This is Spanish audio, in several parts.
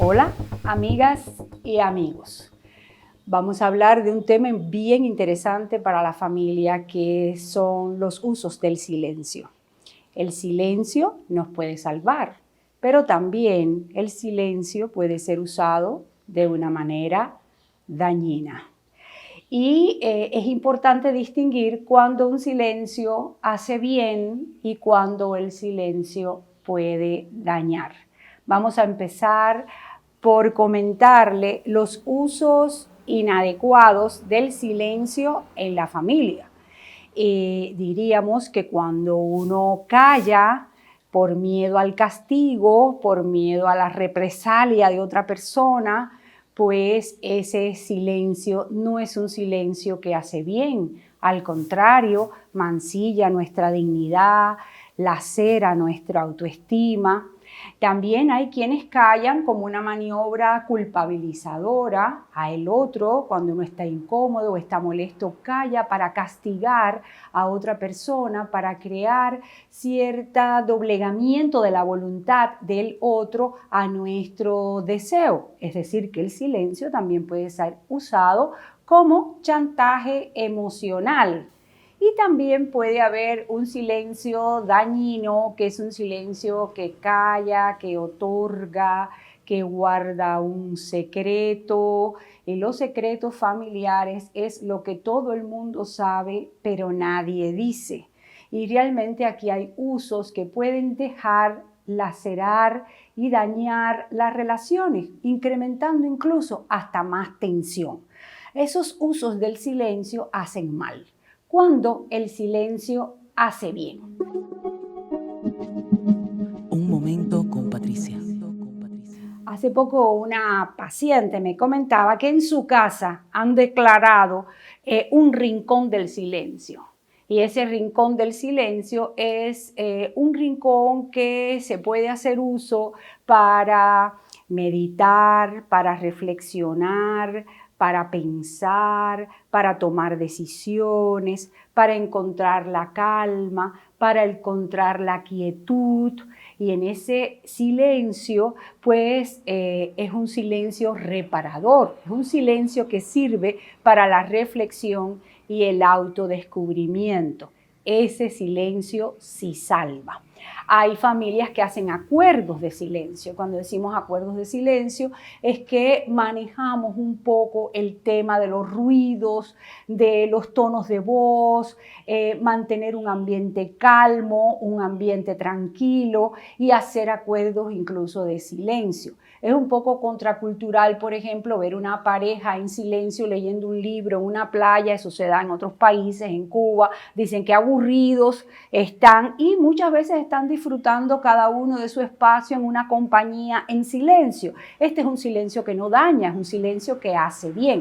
Hola, amigas y amigos. Vamos a hablar de un tema bien interesante para la familia, que son los usos del silencio. El silencio nos puede salvar, pero también el silencio puede ser usado de una manera dañina. Y es importante distinguir cuando un silencio hace bien y cuando el silencio puede dañar. Vamos a empezar por comentarle los usos inadecuados del silencio en la familia. Diríamos que cuando uno calla por miedo al castigo, por miedo a la represalia de otra persona, pues ese silencio no es un silencio que hace bien. Al contrario, mancilla nuestra dignidad, lacera nuestra autoestima. También hay quienes callan como una maniobra culpabilizadora a el otro. Cuando uno está incómodo o está molesto, calla para castigar a otra persona, para crear cierto doblegamiento de la voluntad del otro a nuestro deseo. Es decir, que el silencio también puede ser usado como chantaje emocional. Y también puede haber un silencio dañino, que es un silencio que calla, que otorga, que guarda un secreto. Y los secretos familiares es lo que todo el mundo sabe, pero nadie dice. Y realmente aquí hay usos que pueden dejar, lacerar y dañar las relaciones, incrementando incluso hasta más tensión. Esos usos del silencio hacen mal, cuando el silencio hace bien. Un momento con Patricia. Hace poco una paciente me comentaba que en su casa han declarado un rincón del silencio. Y ese rincón del silencio es un rincón que se puede hacer uso para meditar, para reflexionar, para pensar, para tomar decisiones, para encontrar la calma, para encontrar la quietud. Y en ese silencio, pues es un silencio reparador, es un silencio que sirve para la reflexión y el autodescubrimiento. Ese silencio sí salva. Hay familias que hacen acuerdos de silencio. Cuando decimos acuerdos de silencio es que manejamos un poco el tema de los ruidos, de los tonos de voz, mantener un ambiente calmo, un ambiente tranquilo y hacer acuerdos incluso de silencio. Es un poco contracultural, por ejemplo, ver una pareja en silencio leyendo un libro en una playa. Eso se da en otros países, en Cuba. Dicen que aburridos están y muchas veces están disfrutando cada uno de su espacio en una compañía en silencio. Este es un silencio que no daña, es un silencio que hace bien.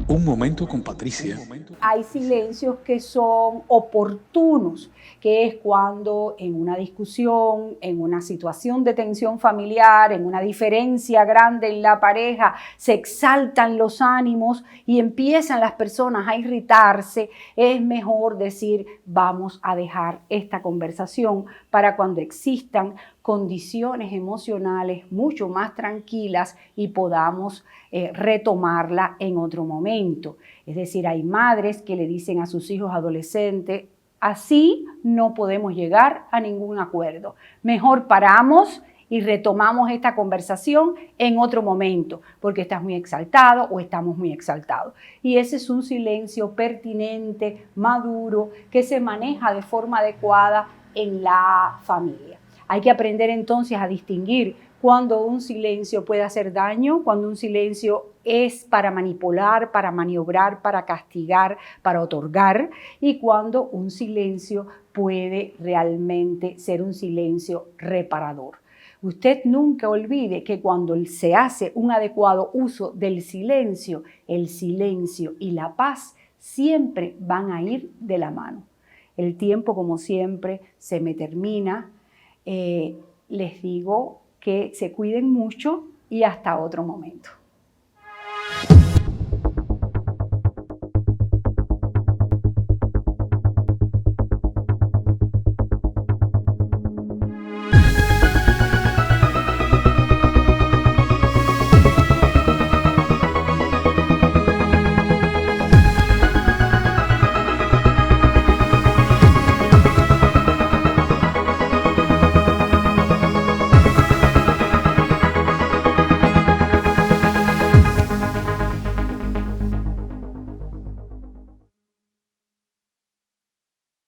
Un momento con Patricia. Hay silencios que son oportunos, que es cuando en una discusión, en una situación de tensión familiar, en una diferencia grande en la pareja, se exaltan los ánimos y empiezan las personas a irritarse. Es mejor decir, vamos a dejar esta conversación para cuando existan condiciones emocionales mucho más tranquilas y podamos retomarla en otro momento. Es decir, hay madres que le dicen a sus hijos adolescentes, así no podemos llegar a ningún acuerdo. Mejor paramos y retomamos esta conversación en otro momento, porque estás muy exaltado o estamos muy exaltados. Y ese es un silencio pertinente, maduro, que se maneja de forma adecuada en la familia. Hay que aprender entonces a distinguir cuando un silencio puede hacer daño, cuando un silencio es para manipular, para maniobrar, para castigar, para otorgar, y cuando un silencio puede realmente ser un silencio reparador. Usted nunca olvide que cuando se hace un adecuado uso del silencio, el silencio y la paz siempre van a ir de la mano. El tiempo, como siempre, se me termina. Les digo que se cuiden mucho y hasta otro momento.